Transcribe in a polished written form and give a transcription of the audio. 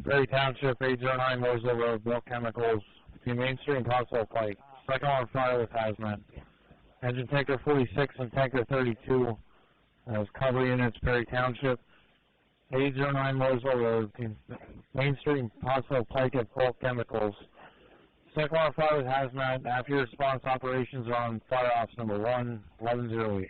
Perry Township, 809 Roseville Road, bulk chemicals between Main Street and Possible Pike. Second on fire with Hazmat. Engine tanker 46 and tanker 32. Recovery units, Perry Township, 809 Roseville Road, Main Street and Possible Pike at bulk chemicals. Second on fire with Hazmat. After your response operations are on fire ops number 1, 1108.